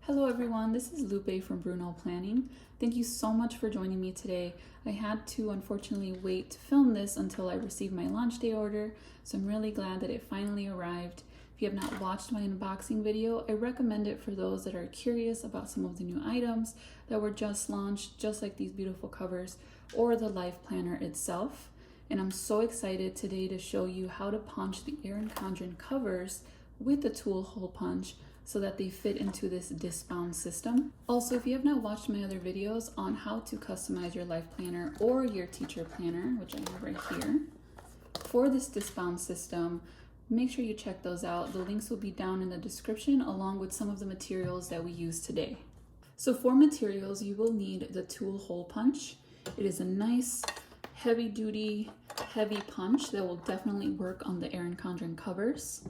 Hello everyone, this is Lupe from Bruno Planning. Thank you so much for joining me today. I had to unfortunately wait to film this until I received my launch day order, so I'm really glad that it finally arrived. If you have not watched my unboxing video, I recommend it for those that are curious about some of the new items that were just launched, just like these beautiful covers or the Life Planner itself. And I'm so excited today to show you how to punch the Erin Condren covers with the Tul hole punch so that they fit into this discbound system. Also, if you have not watched my other videos on how to customize your life planner or your teacher planner, which I have right here, for this discbound system, make sure you check those out. The links will be down in the description along with some of the materials that we use today. So for materials, you will need the Tul hole punch. It is a nice, heavy-duty, heavy punch that will definitely work on the Erin Condren covers.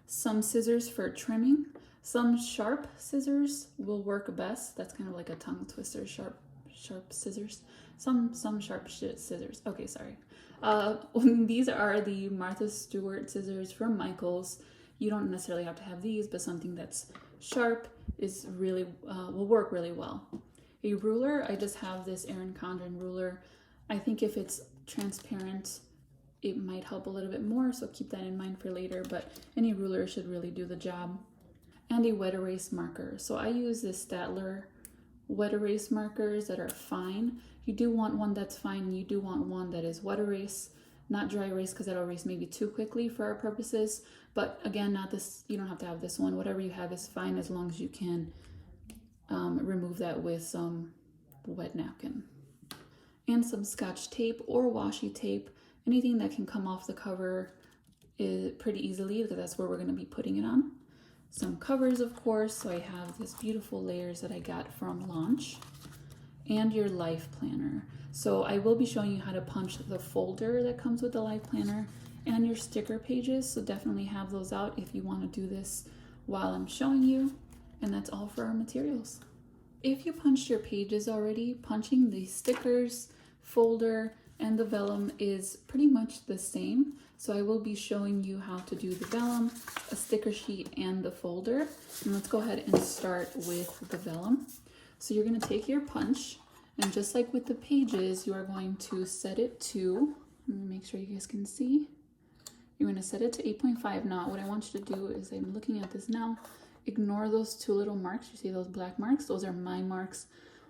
Some scissors for trimming. Some sharp scissors will work best. That's kind of like a tongue twister, sharp scissors. Some sharp scissors. Okay, sorry. These are the Martha Stewart scissors from Michaels. You don't necessarily have to have these, but something that's sharp is really will work really well. A ruler, I just have this Erin Condren ruler. I think if it's transparent, it might help a little bit more, so keep that in mind for later, but any ruler should really do the job. And a wet erase marker. So I use this Staedtler wet erase markers that are fine. You do want one that's fine, you do want one that is wet erase, not dry erase, because that'll erase maybe too quickly for our purposes. But again, not this, you don't have to have this one. Whatever you have is fine as long as you can remove that with some wet napkin. And some Scotch tape or washi tape. Anything that can come off the cover is pretty easily, because that's where we're going to be putting it on. Some covers, of course, so I have this beautiful layers that I got from launch, and your life planner. So I will be showing you how to punch the folder that comes with the life planner and your sticker pages, so definitely have those out if you want to do this while I'm showing you. And that's all for our materials. If you punched your pages already, punching the stickers, folder, and the vellum is pretty much the same. So I will be showing you how to do the vellum, a sticker sheet, and the folder. And let's go ahead and start with the vellum. So you're going to take your punch, and just like with the pages, you are going to set it to, let me make sure you guys can see. You're going to set it to 8.5. Now, what I want you to do is, I'm looking at this now, ignore those two little marks. You see those black marks? Those are my marks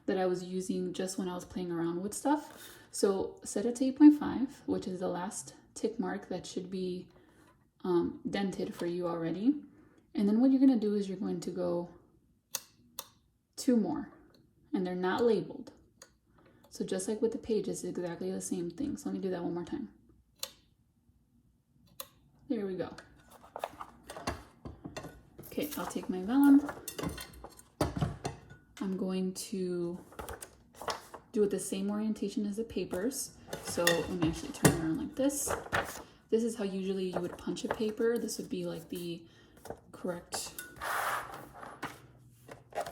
that I was using just when I was playing around with stuff. So set it to 8.5, which is the last tick mark that should be dented for you already. And then what you're going to do is you're going to go 2 more, and they're not labeled. So just like with the pages, it's exactly the same thing. So let me do that one more time. There we go. Okay, I'll take my vellum. I'm going to do it the same orientation as the papers. So let me actually turn it around like this. This is how usually you would punch a paper. This would be like the correct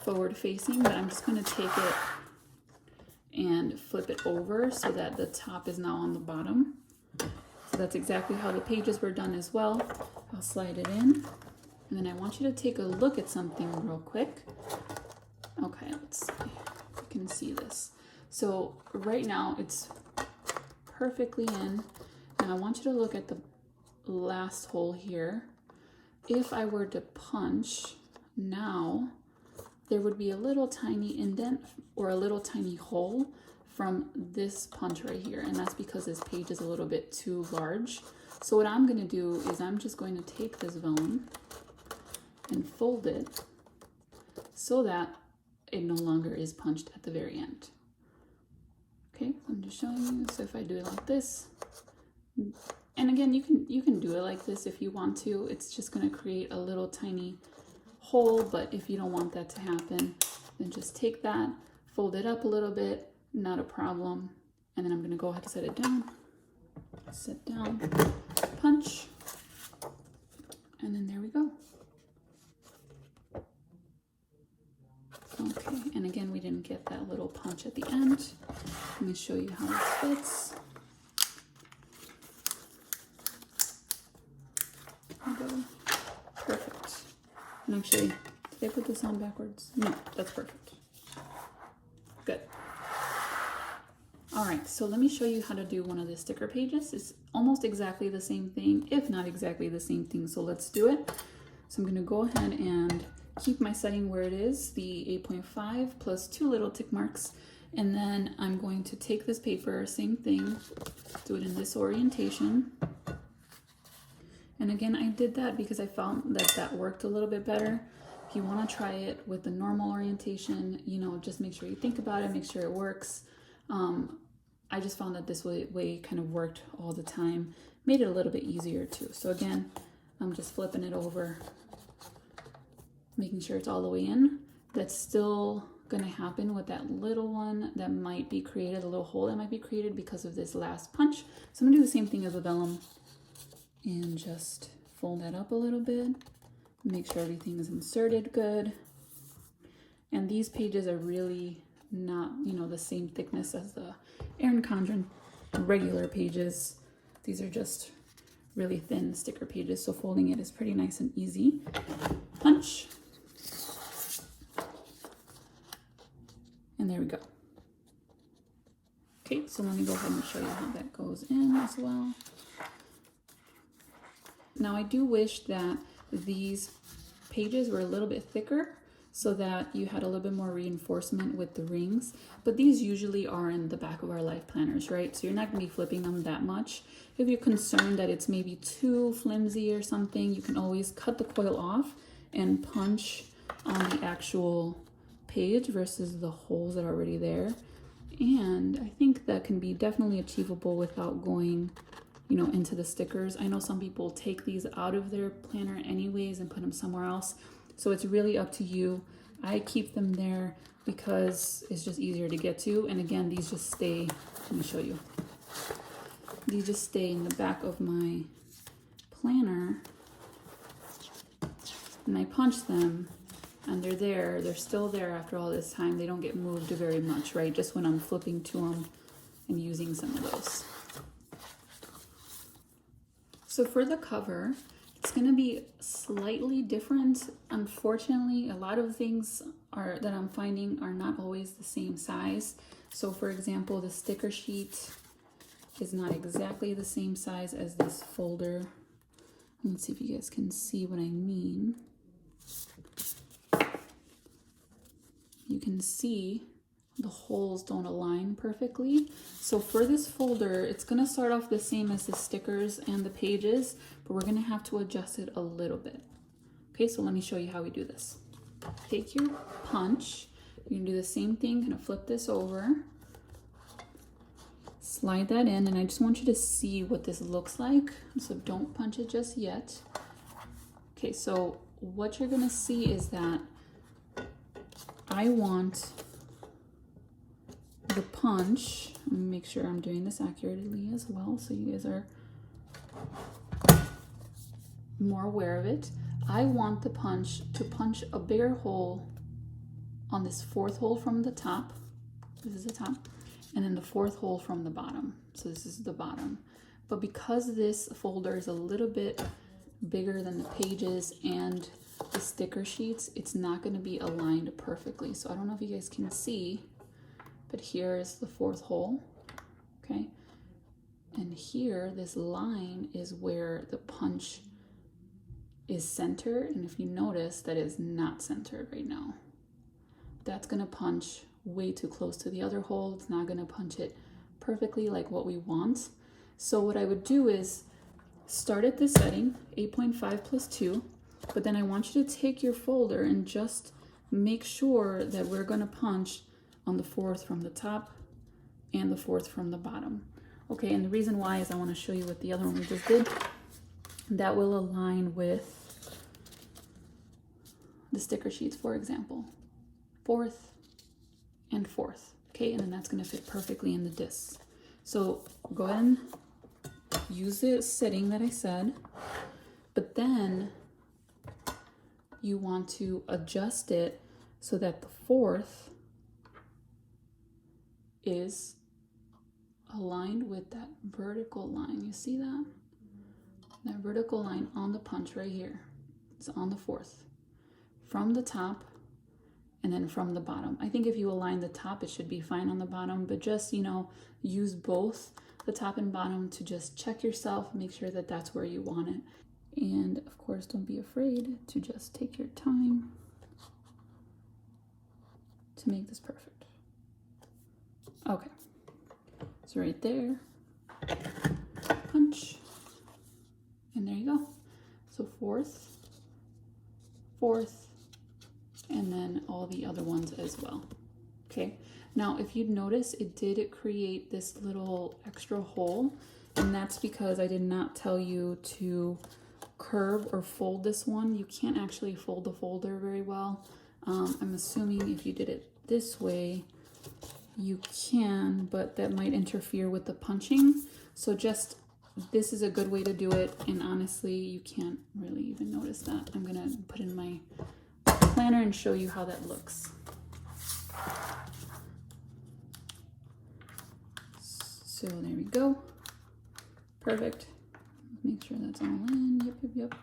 forward facing, but I'm just going to take it and flip it over so that the top is now on the bottom. So that's exactly how the pages were done as well. I'll slide it in, and then I want you to take a look at something real quick. Okay, let's see if you can see this. So right now it's perfectly in, and I want you to look at the last hole here. If I were to punch now, there would be a little tiny indent or a little tiny hole from this punch right here, and that's because this page is a little bit too large. So what I'm going to do is I'm just going to take this vellum and fold it so that it no longer is punched at the very end. Okay, I'm just showing you. So if I do it like this, and again, you can do it like this if you want to. It's just going to create a little tiny hole, but if you don't want that to happen, then just take that, fold it up a little bit, not a problem. And then I'm going to go ahead and set it down, set down, punch, and then there we go. Okay, and again, we didn't get that little punch at the end. Let me show you how it fits. There we go. Perfect. And actually, Did I put this on backwards? No, that's perfect. Good. All right, so let me show you how to do one of the sticker pages. It's almost exactly the same thing, if not exactly the same thing. So let's do it. So I'm gonna go ahead and keep my setting where it is, the 8.5 plus 2 little tick marks. And then I'm going to take this paper, same thing, do it in this orientation. And again, I did that because I found that that worked a little bit better. If you want to try it with the normal orientation, you know, just make sure you think about it, make sure it works. I just found that this way kind of worked all the time, made it a little bit easier too. So again, I'm just flipping it over, making sure it's all the way in. That's still going to happen with that little one that might be created, a little hole that might be created because of this last punch. So I'm going to do the same thing as a vellum and just fold that up a little bit. Make sure everything is inserted good. And these pages are really not, you know, the same thickness as the Erin Condren regular pages. These are just really thin sticker pages, so folding it is pretty nice and easy. Punch. And there we go. Okay, so let me go ahead and show you how that goes in as well. Now I do wish that these pages were a little bit thicker so that you had a little bit more reinforcement with the rings, but these usually are in the back of our life planners, right? So you're not gonna be flipping them that much. If you're concerned that it's maybe too flimsy or something, you can always cut the coil off and punch on the actual page versus the holes that are already there. And I think that can be definitely achievable without going, you know, into the stickers. I know some people take these out of their planner anyways and put them somewhere else. So it's really up to you. I keep them there because it's just easier to get to. And again, these just stay, let me show you. These just stay in the back of my planner and I punch them and they're there. They're still there after all this time. They don't get moved very much, right? Just when I'm flipping to them and using some of those. So for the cover, it's going to be slightly different. Unfortunately, a lot of things that I'm finding are not always the same size. So for example, the sticker sheet is not exactly the same size as this folder. Let's see if you guys can see what I mean. You can see the holes don't align perfectly. So for this folder, it's gonna start off the same as the stickers and the pages, but we're gonna have to adjust it a little bit. Okay, so let me show you how we do this. Take your punch, you can do the same thing, gonna flip this over, slide that in, and I just want you to see what this looks like, so don't punch it just yet. Okay, so what you're gonna see is that I want the punch, make sure I'm doing this accurately as well so you guys are more aware of it. I want the punch to punch a bigger hole on this fourth hole from the top. This is the top. And then the fourth hole from the bottom. So this is the bottom. But because this folder is a little bit bigger than the pages and the sticker sheets, it's not going to be aligned perfectly. So I don't know if you guys can see, but here is the fourth hole, okay? And here, this line is where the punch is centered. And if you notice, that is not centered right now. That's gonna punch way too close to the other hole. It's not gonna punch it perfectly like what we want. So what I would do is start at this setting, 8.5 plus 2, but then I want you to take your folder and just make sure that we're gonna punch on the fourth from the top and the fourth from the bottom. Okay, and the reason why is I want to show you what the other one we just did. That will align with the sticker sheets, for example. Fourth and fourth. Okay, and then that's going to fit perfectly in the discs. So go ahead and use the setting that I said, but then you want to adjust it so that the fourth is aligned with that vertical line. You see that? That vertical line on the punch right here. It's on the fourth. from the top and then from the bottom. I think if you align the top, it should be fine on the bottom, but just, you know, use both the top and bottom to just check yourself, make sure that that's where you want it. And of course, don't be afraid to just take your time to make this perfect. Okay, so right there, punch, and there you go. So fourth, and then all the other ones as well. Okay, now if you'd notice, it did create this little extra hole, and that's because I did not tell you to curve or fold this one. You can't actually fold the folder very well. I'm assuming if you did it this way, you can, but that might interfere with the punching. So just, this is a good way to do it, and honestly, you can't really even notice that. I'm gonna put in my planner and show you how that looks. So there we go. Perfect. Make sure that's all in. Yep.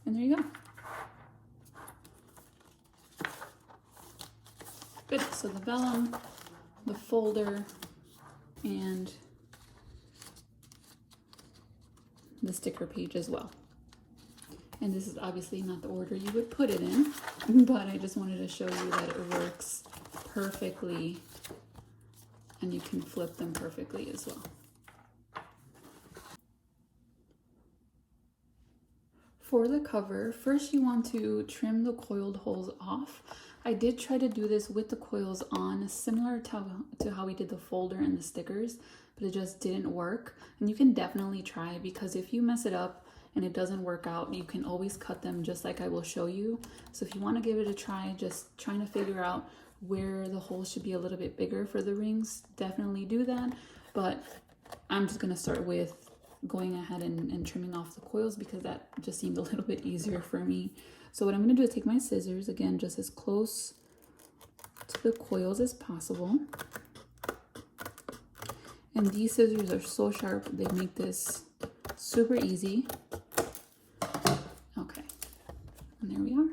And there you go. Good. So the vellum, the folder, and the sticker page as well. And this is obviously not the order you would put it in, but I just wanted to show you that it works perfectly, and you can flip them perfectly as well. For the cover, first you want to trim the coiled holes off. I did try to do this with the coils on, similar to how we did the folder and the stickers, but it just didn't work. And you can definitely try, because if you mess it up and it doesn't work out, you can always cut them just like I will show you. So if you want to give it a try, just trying to figure out where the holes should be a little bit bigger for the rings, definitely do that. But I'm just going to start with going ahead and trimming off the coils, because that just seemed a little bit easier for me. So what I'm going to do is take my scissors, again, just as close to the coils as possible. And these scissors are so sharp, they make this super easy. Okay, and there we are.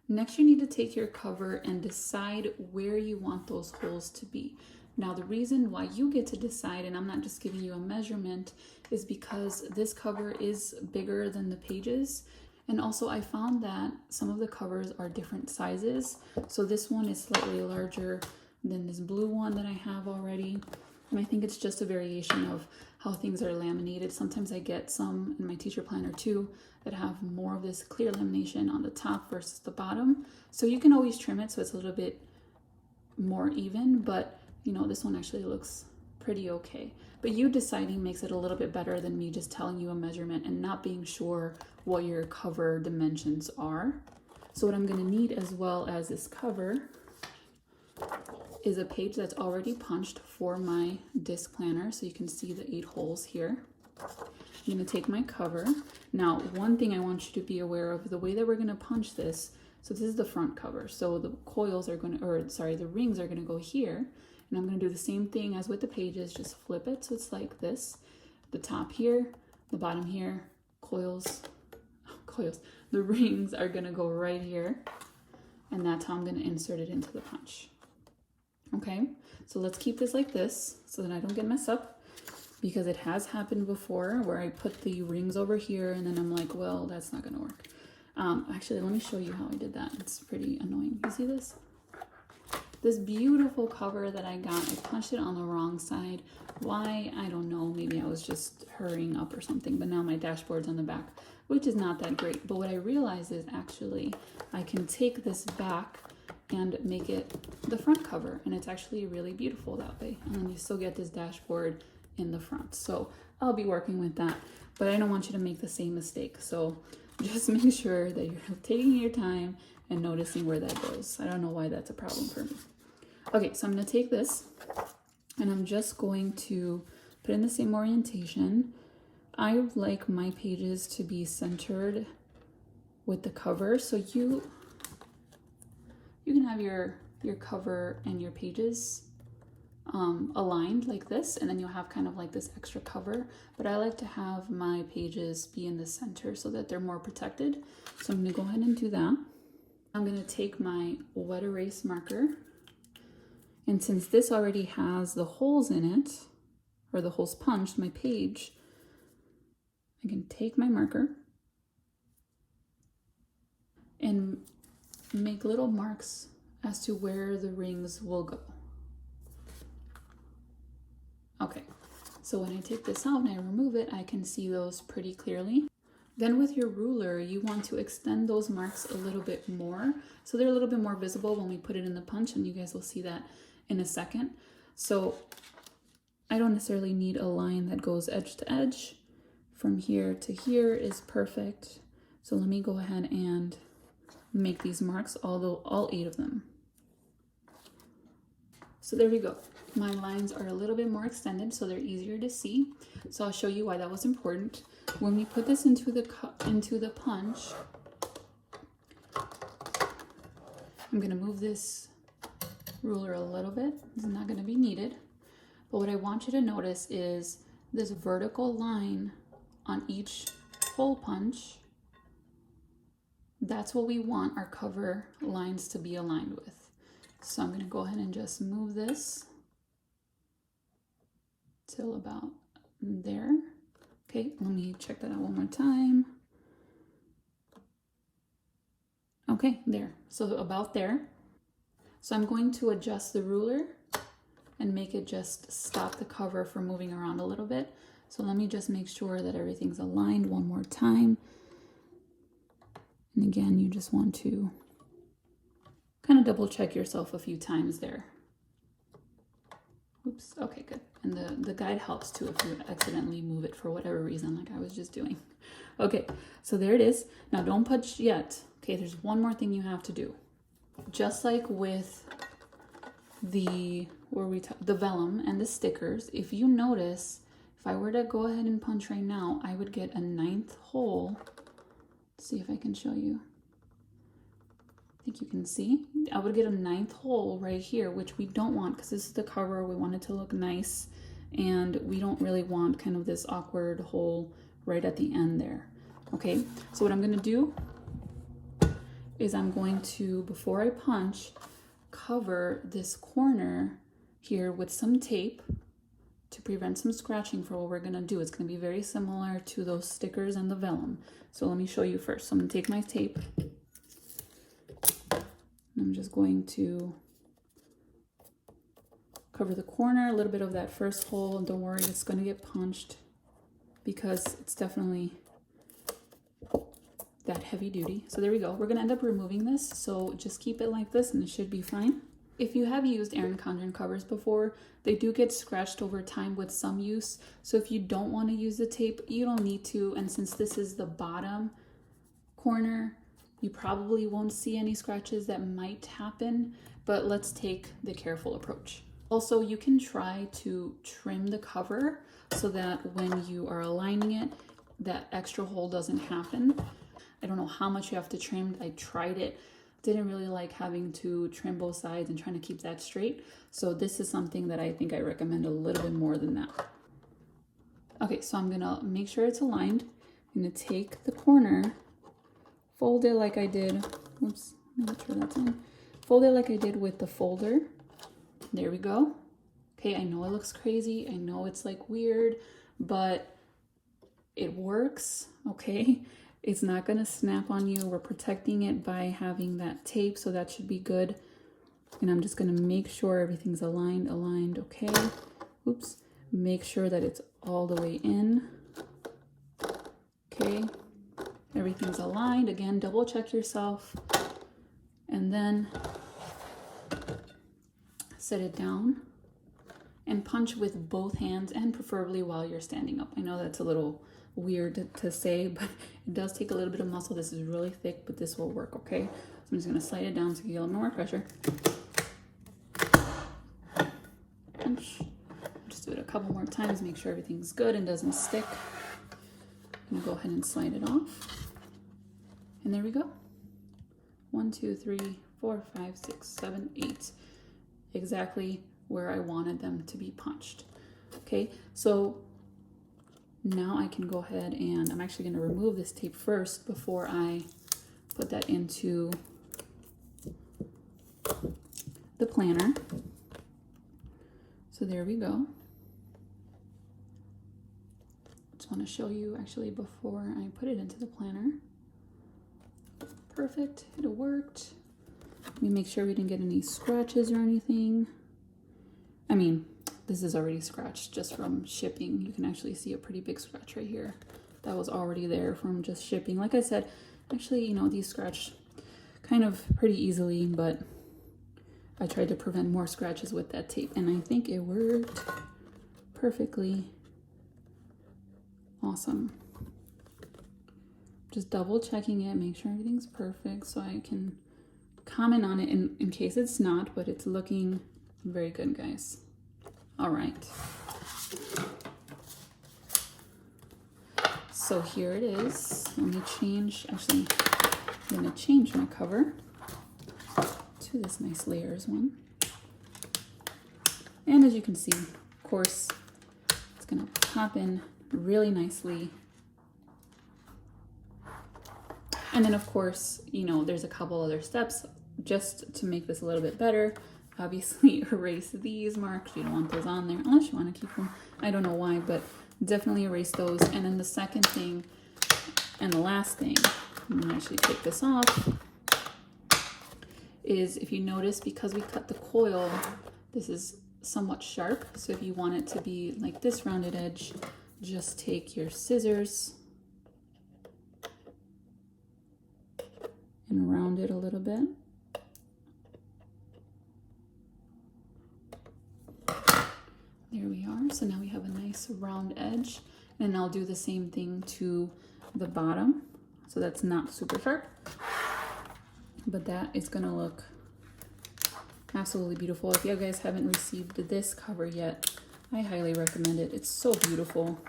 Next, you need to take your cover and decide where you want those holes to be. Now, the reason why you get to decide, and I'm not just giving you a measurement, is because this cover is bigger than the pages. And also I found that some of the covers are different sizes. So this one is slightly larger than this blue one that I have already. And I think it's just a variation of how things are laminated. Sometimes I get some in my teacher planner too that have more of this clear lamination on the top versus the bottom. So you can always trim it so it's a little bit more even, but you know, this one actually looks pretty okay. But you deciding makes it a little bit better than me just telling you a measurement and not being sure what your cover dimensions are. So what I'm gonna need, as well as this cover, is a page that's already punched for my disc planner. So you can see the 8 holes here. I'm gonna take my cover. Now, one thing I want you to be aware of, the way that we're gonna punch this, so this is the front cover. So the coils are gonna, the rings are gonna go here. And I'm gonna do the same thing as with the pages, just flip it so it's like this. The top here, the bottom here, the rings are gonna go right here. And that's how I'm gonna insert it into the punch. Okay, so let's keep this like this so that I don't get messed up, because it has happened before where I put the rings over here and then I'm like, well, that's not gonna work. Actually, let me show you how I did that. It's pretty annoying. You see this? This beautiful cover that I got, I punched it on the wrong side. Why? I don't know. Maybe I was just hurrying up or something, but now my dashboard's on the back, which is not that great. But what I realized is actually I can take this back and make it the front cover, and it's actually really beautiful that way. And then you still get this dashboard in the front. So I'll be working with that, but I don't want you to make the same mistake. So just make sure that you're taking your time and noticing where that goes. I don't know why that's a problem for me. Okay, so I'm gonna take this and I'm just going to put in the same orientation. I like my pages to be centered with the cover. So you can have your cover and your pages aligned like this, and then you'll have kind of like this extra cover. But I like to have my pages be in the center so that they're more protected. So I'm gonna go ahead and do that. I'm going to take my wet erase marker, and since this already has the holes in it, or the holes punched, my page, I can take my marker and make little marks as to where the rings will go. Okay, so when I take this out and I remove it, I can see those pretty clearly. Then with your ruler, you want to extend those marks a little bit more, so they're a little bit more visible when we put it in the punch, and you guys will see that in a second. So I don't necessarily need a line that goes edge to edge. From here to here is perfect. So let me go ahead and make these marks, all 8 of them. So there we go. My lines are a little bit more extended, so they're easier to see. So I'll show you why that was important. When we put this into the punch, I'm gonna move this ruler a little bit. It's not gonna be needed. But what I want you to notice is this vertical line on each hole punch. That's what we want our cover lines to be aligned with. So I'm gonna go ahead and just move this till about there. Okay, let me check that out one more time. Okay, there, so about there. So I'm going to adjust the ruler and make it just stop the cover from moving around a little bit. So let me just make sure that everything's aligned one more time. And again, you just want to kind of double check yourself a few times there. Oops, okay, good. And the guide helps too if you accidentally move it for whatever reason, like I was just doing. Okay, so there it is. Now don't punch yet. Okay, there's one more thing you have to do. Just like with the vellum and the stickers, if you notice, if I were to go ahead and punch right now, I would get a 9th hole. Let's see if I can show you. I think you can see. I would get a 9th hole right here, which we don't want because this is the cover. We want it to look nice, and we don't really want kind of this awkward hole right at the end there. Okay, so what I'm gonna do is I'm going to, before I punch, cover this corner here with some tape to prevent some scratching for what we're gonna do. It's gonna be very similar to those stickers and the vellum. So let me show you first. So I'm gonna take my tape. I'm just going to cover the corner, a little bit of that first hole, and don't worry, it's going to get punched because it's definitely that heavy duty. So there we go. We're going to end up removing this, so just keep it like this and it should be fine. If you have used Erin Condren covers before, they do get scratched over time with some use. So if you don't want to use the tape, you don't need to. And since this is the bottom corner, you probably won't see any scratches that might happen, but let's take the careful approach. Also, you can try to trim the cover so that when you are aligning it, that extra hole doesn't happen. I don't know how much you have to trim. I tried it. Didn't really like having to trim both sides and trying to keep that straight. So this is something that I think I recommend a little bit more than that. Okay, so I'm gonna make sure it's aligned. I'm gonna take the corner, fold it like I did, oops, make sure that's in. Fold it like I did with the folder. There we go. Okay, I know it looks crazy. I know it's like weird, but it works, okay? It's not gonna snap on you. We're protecting it by having that tape, so that should be good. And I'm just gonna make sure everything's aligned, okay? Oops, make sure that it's all the way in, okay? Everything's aligned. Again, double check yourself and then set it down and punch with both hands, and preferably while you're standing up. I know that's a little weird to say, but it does take a little bit of muscle. This is really thick, but this will work, okay? So I'm just gonna slide it down so you get a little more pressure. Punch. Just do it a couple more times, make sure everything's good and doesn't stick. I'm gonna go ahead and slide it off. And there we go. 1, 2, 3, 4, 5, 6, 7, 8. Exactly where I wanted them to be punched. Okay, so now I can go ahead and I'm actually going to remove this tape first before I put that into the planner. So there we go. Just want to show you actually before I put it into the planner. Perfect, it worked. Let me make sure we didn't get any scratches or anything. I mean, this is already scratched just from shipping. You can actually see a pretty big scratch right here. That was already there from just shipping. Like I said, actually, you know, these scratch kind of pretty easily, but I tried to prevent more scratches with that tape, and I think it worked perfectly. Awesome. Just double checking it, make sure everything's perfect so I can comment on it in case it's not, but it's looking very good, guys. All right. So here it is. Let me change, actually, I'm gonna change my cover to this nice layers one. And as you can see, of course, it's gonna pop in really nicely. And then of course, you know, there's a couple other steps just to make this a little bit better. Obviously erase these marks. You don't want those on there unless you want to keep them. I don't know why, but definitely erase those. And then the second thing and the last thing, I'm gonna actually take this off, is if you notice, because we cut the coil, this is somewhat sharp. So if you want it to be like this rounded edge, just take your scissors and round it a little bit. There we are. So now we have a nice round edge, and I'll do the same thing to the bottom. So that's not super sharp, but that is gonna look absolutely beautiful. If you guys haven't received this cover yet, I highly recommend it. It's so beautiful.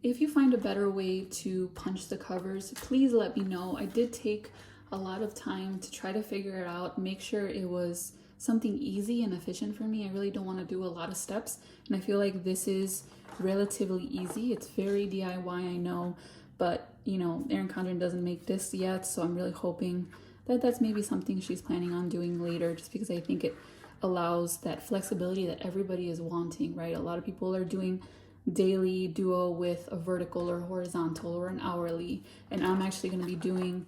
If you find a better way to punch the covers, please let me know. I did take a lot of time to try to figure it out, make sure it was something easy and efficient for me. I really don't want to do a lot of steps, and I feel like this is relatively easy. It's very DIY, I know, but you know, Erin Condren doesn't make this yet, so I'm really hoping that that's maybe something she's planning on doing later, just because I think it allows that flexibility that everybody is wanting, right? A lot of people are doing daily duo with a vertical or horizontal or an hourly, and I'm actually going to be doing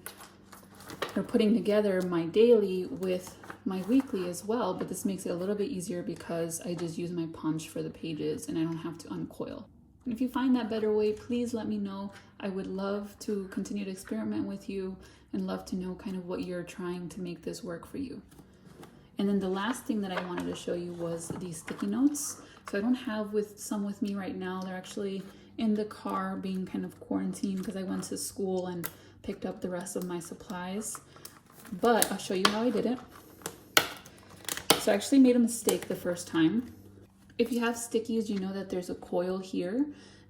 or putting together my daily with my weekly as well, but this makes it a little bit easier because I just use my punch for the pages and I don't have to uncoil. And if you find that better way, please let me know. I would love to continue to experiment with you and love to know kind of what you're trying to make this work for you. And then the last thing that I wanted to show you was these sticky notes. So I don't have some with me right now. They're actually in the car being kind of quarantined because I went to school and picked up the rest of my supplies. But I'll show you how I did it. So I actually made a mistake the first time. If you have stickies, you know that there's a coil here.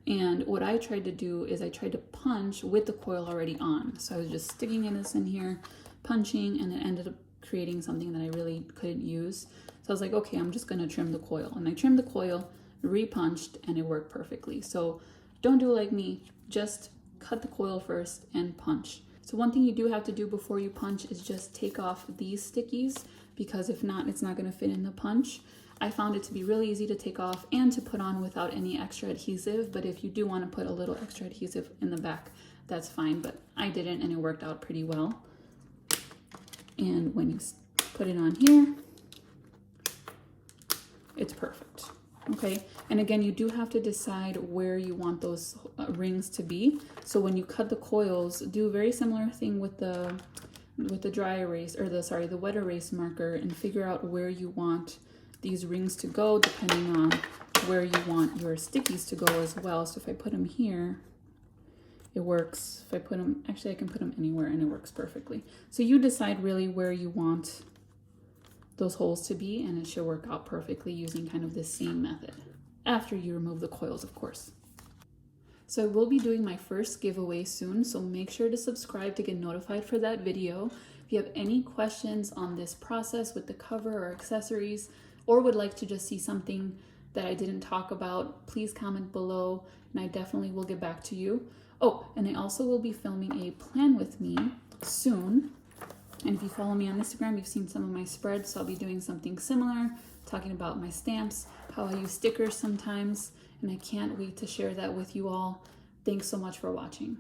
And what I tried to do is I tried to punch with the coil already on. So I was just sticking this in here, punching, and it ended up creating something that I really couldn't use. So I was like, okay, I'm just gonna trim the coil. And I trimmed the coil, re-punched, and it worked perfectly. So don't do like me, just cut the coil first and punch. So one thing you do have to do before you punch is just take off these stickies, because if not, it's not gonna fit in the punch. I found it to be really easy to take off and to put on without any extra adhesive, but if you do want to put a little extra adhesive in the back, that's fine, but I didn't and it worked out pretty well. And when you put it on here, it's perfect. Okay, and again, you do have to decide where you want those rings to be. So when you cut the coils, do a very similar thing with the dry erase, or the wet erase marker, and figure out where you want these rings to go, depending on where you want your stickies to go as well. So if I put them here, it works. If I put them, actually I can put them anywhere and it works perfectly. So you decide really where you want those holes to be, and it should work out perfectly using kind of the same method. After you remove the coils, of course. So I will be doing my first giveaway soon, so make sure to subscribe to get notified for that video. If you have any questions on this process with the cover or accessories, or would like to just see something that I didn't talk about, please comment below and I definitely will get back to you. Oh, and I also will be filming a plan with me soon. And if you follow me on Instagram, you've seen some of my spreads, so I'll be doing something similar, talking about my stamps, how I use stickers sometimes, and I can't wait to share that with you all. Thanks so much for watching.